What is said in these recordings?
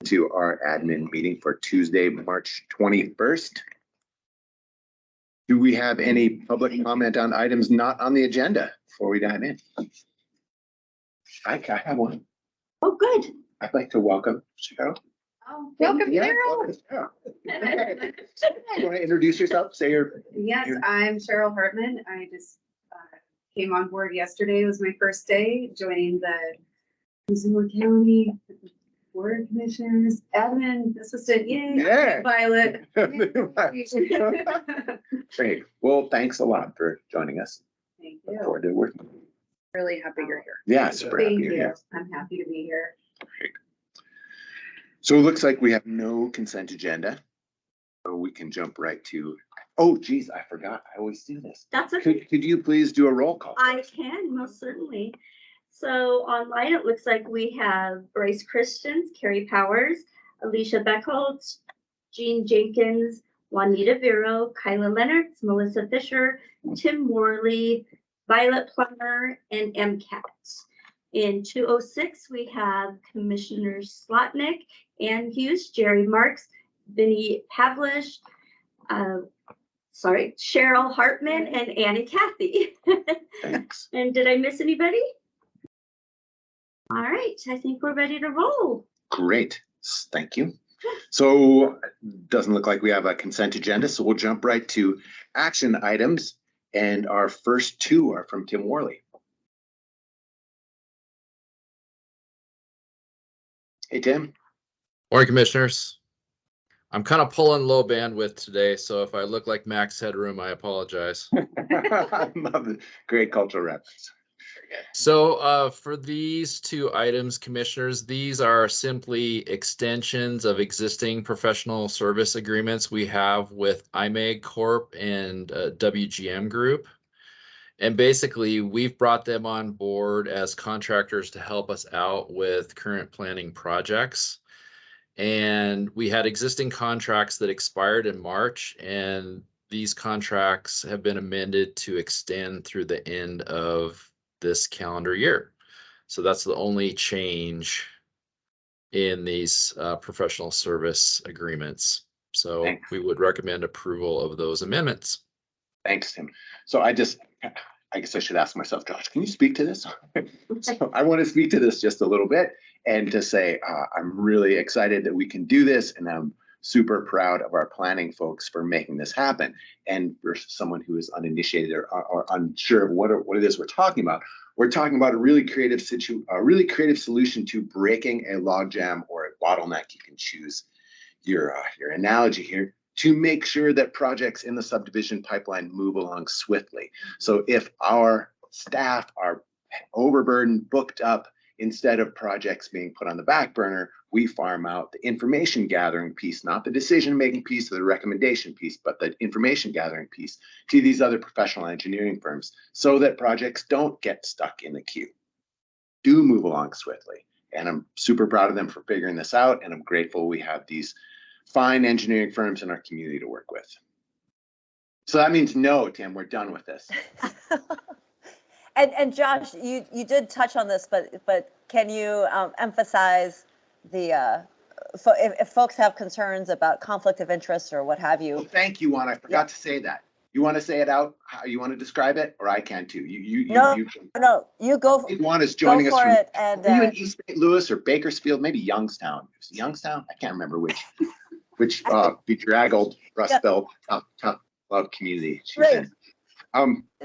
to our admin meeting for Tuesday, March 21st. Do we have any public comment on items not on the agenda before we dive in? I have one. Oh, good. I'd like to welcome Cheryl. Oh, welcome, Cheryl. You want to introduce yourself? Say your. Yes, I'm Cheryl Hartman. I just came on board yesterday. It was my first day joining the Missoula County Board of Commissioners admin assistant. Yay, Yeah. Violet. Great. Well, thanks a lot for joining us. Thank Look you. forward to working. Really happy you're here. Yeah, super happy Thank you're you. here. I'm happy to be here. Great. So it looks like we have no consent agenda. So we can jump right to, oh geez, I forgot. I always do this. That's okay. Could you please do a roll call? I can, most certainly. So online, it looks like we have Bryce Christians, Carrie Powers, Alicia Beckholtz, Jean Jenkins, Juanita Vero, Kyla Leonards, Melissa Fisher, Tim Morley, Violet Plummer, and MCAT. In 206, we have Commissioners Slotnick, Ann Hughes, Jerry Marks, Vinnie Pavlish, Cheryl Hartman, and Annie Cathy. Thanks. And did I miss anybody? All right, I think we're ready to roll. Great. Thank you. So doesn't look like we have a consent agenda, so we'll jump right to action items. And our first two are from Tim Worley. Hey, Tim. Morning, Commissioners. I'm kind of pulling low bandwidth today, so if I look like Max Headroom, I apologize. I love it. Great cultural reference. So for these two items, Commissioners, these are simply extensions of existing professional service agreements we have with IMEG Corp and WGM Group. And basically, we've brought them on board as contractors to help us out with current planning projects. And we had existing contracts that expired in March, and these contracts have been amended to extend through the end of this calendar year. So that's the only change in these professional service agreements. So Thanks. we would recommend approval of those amendments. Thanks, Tim. So I guess I should ask myself, Josh, can you speak to this? So I want to speak to this just a little bit and to say I'm really excited that we can do this, and I'm super proud of our planning folks for making this happen. And for someone who is uninitiated or unsure of what it is we're talking about a really creative solution to breaking a logjam or a bottleneck. You can choose your analogy here, to make sure that projects in the subdivision pipeline move along swiftly. So if our staff are overburdened, booked up, instead of projects being put on the back burner, we farm out the information gathering piece, not the decision-making piece or the recommendation piece, but the information gathering piece to these other professional engineering firms so that projects don't get stuck in the queue, do move along swiftly. And I'm super proud of them for figuring this out. And I'm grateful we have these fine engineering firms in our community to work with. So that means no, Tim, we're done with this. And Josh, you did touch on this, but can you emphasize the if folks have concerns about conflict of interest or what have you? Oh, thank you, Juan. I forgot to say that. You want to say it out? How you want to describe it, or I can too? No, you go. Juan is joining us from. It, and, are you in East St. Louis or Bakersfield? Maybe Youngstown. Youngstown? I can't remember which bedraggled, Rust Belt, tough love community she's right. in.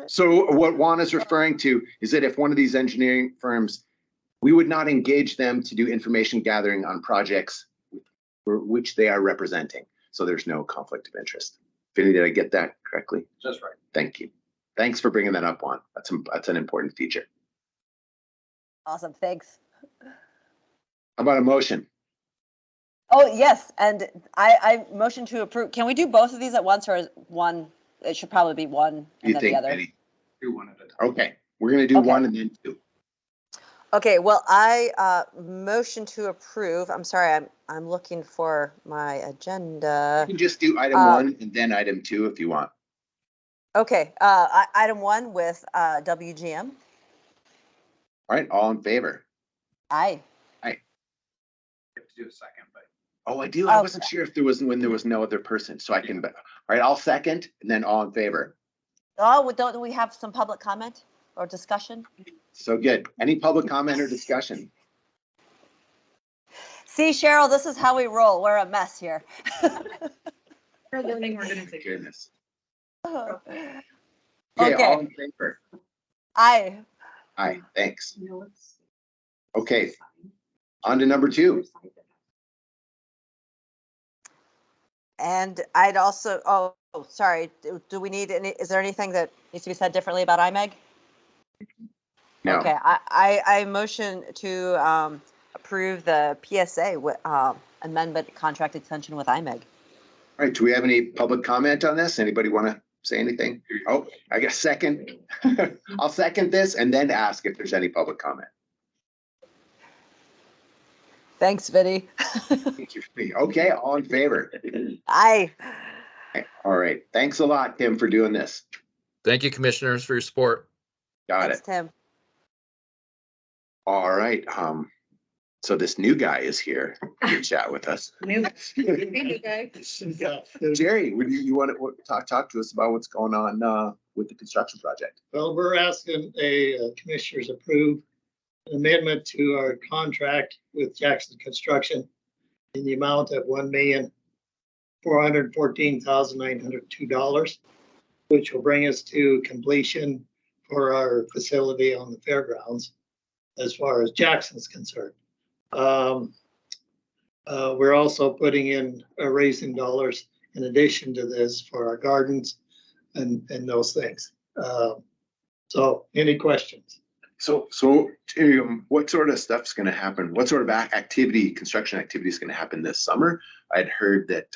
So what Juan is referring to is that if one of these engineering firms, we would not engage them to do information gathering on projects for which they are representing. So there's no conflict of interest. Vinny, did I get that correctly? Just right. Thank you. Thanks for bringing that up, Juan. That's an important feature. Awesome. Thanks. How about a motion? Oh, yes. And I motion to approve. Can we do both of these at once, or is one? It should probably be one and then the other. Vinny? Do one at a time. Okay. We're going to do one and then two. Okay. Well, I motion to approve. I'm sorry. I'm looking for my agenda. You can just do item one and then item two if you want. Okay. Item one with WGM. All right. All in favor? Aye. Aye. do a second, but. Oh, I do. I Oh. wasn't sure if there was, when there was no other person, so I can, all right, I'll second and then all in favor. Oh, don't we have some public comment or discussion? So good. Any public comment or discussion? See, Cheryl, this is how we roll. We're a mess here. We're a learning organization. Goodness. Okay. Okay, all in favor? Aye. Aye, thanks. Okay, on to number 2. And I'd also, sorry, do we need any, is there anything that needs to be said differently about IMEG? No. Okay, I motion to approve the PSA amendment contract extension with IMEG. All right, do we have any public comment on this? Anybody want to say anything? Oh, I guess second. I'll second this and then ask if there's any public comment. Thanks, Vinny. Thank you. Okay, all in favor? Aye. All right, thanks a lot, Tim, for doing this. Thank you, commissioners, for your support. Got Thanks, it. Tim. All right, so this new guy is here to chat with us. New guy. Jerry, would you want to talk to us about what's going on with the construction project? Well, we're asking commissioners approve an amendment to our contract with Jackson Construction in the amount of $1,414,902, which will bring us to completion for our facility on the fairgrounds as far as Jackson's concerned. We're also putting in raising dollars in addition to this for our gardens and those things. So any questions? So what sort of stuff's going to happen? What sort of construction activity is going to happen this summer? I'd heard that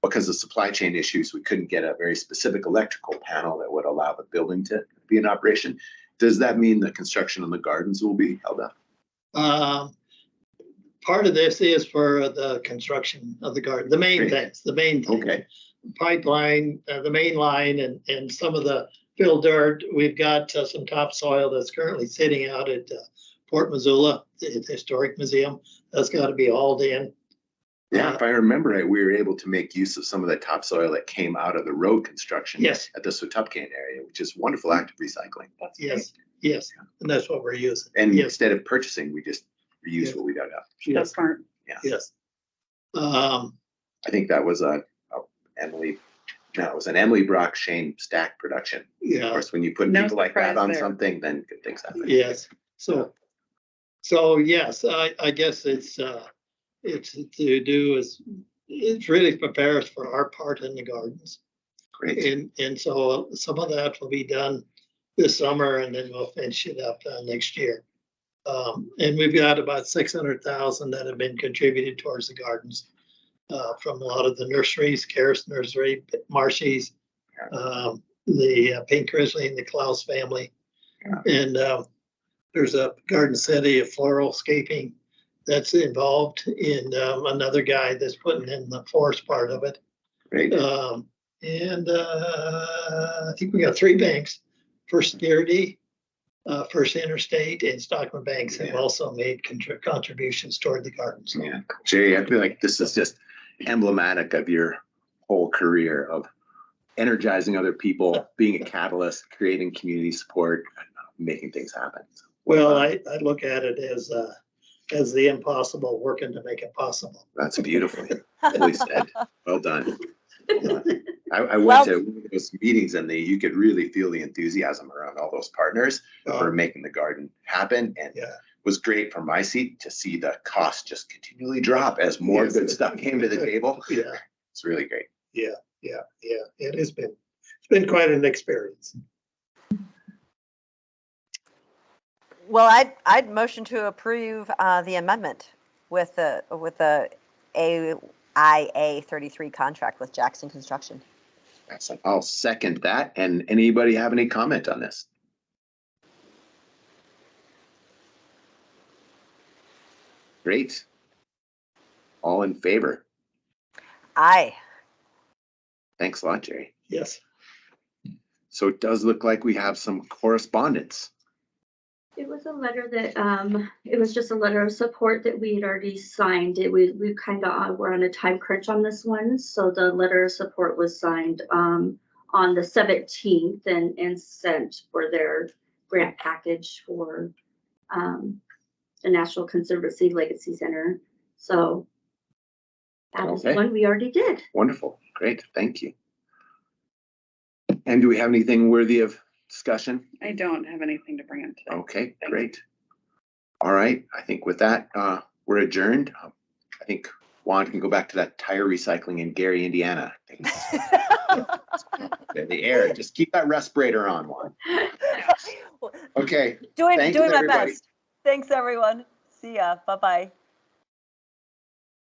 because of supply chain issues, we couldn't get a very specific electrical panel that would allow the building to be in operation. Does that mean the construction on the gardens will be held up? Part of this is for the construction of the garden, the main things. Okay, Pipeline, the main line and some of the fill dirt. We've got some topsoil that's currently sitting out at Port Missoula, the Historic Museum. That's got to be hauled in. yeah, if I remember right, we were able to make use of some of the topsoil that came out of the road construction Yes, at the Swatupcan area, which is wonderful active recycling. yes, yes. And that's what we're using. And Yes, instead of purchasing, we just reuse Yes. what we dug up. yes, smart. yes. I think that was it was an Emily Brock Shane Stack production. Of Yeah, course, when you put No people like that surprise on there. something, then good things happen. yes. So yes, I guess it's to do is, it's really prepare us for our part in the gardens. Great. And so some of that will be done this summer and then we'll finish it up next year. And we've got about 600,000 that have been contributed towards the gardens from a lot of the nurseries, Karis Nursery, Marshies, the Pink Grizzly and the Klaus family. Yeah. And there's a Garden City of Floralscaping that's involved in another guy that's putting in the forest part of it. Great. I think we got 3 banks, First Security, First Interstate, and Stockman Banks have Yeah. also made contributions toward the gardens. Yeah, Jerry, I feel like this is just emblematic of your whole career of energizing other people, being a catalyst, creating community support, making things happen. Well, I look at it as the impossible working to make it possible. That's beautifully said. Well done. I went Well- to one of those meetings and you could really feel the enthusiasm around all those partners for making the garden happen. And Yeah. it was great from my seat to see the cost just continually drop as more Yes. good stuff came to the table. Yeah, It's really great. yeah. It's been quite an experience. Well, I'd motion to approve the amendment with the AIA 33 contract with Jackson Construction. Excellent. I'll second that. And anybody have any comment on this? Great. All in favor? Aye. Thanks a lot, Jerry. Yes. So it does look like we have some correspondence. It was a letter that, it was just a letter of support that we had already signed. We kind of were on a time crunch on this one. So the letter of support was signed, on the 17th and sent for their grant package for, the National Conservancy Legacy Center. So that is Okay. one we already did. Wonderful. Great. Thank you. And do we have anything worthy of discussion? I don't have anything to bring in today. Okay, Thank great. All right. I think with that, we're adjourned. I think Juan can go back to that tire recycling in Gary, Indiana. The air, just keep that respirator on, Juan. Okay. Doing Thank you, my everybody. best. Thanks, everyone. See ya. Bye-bye.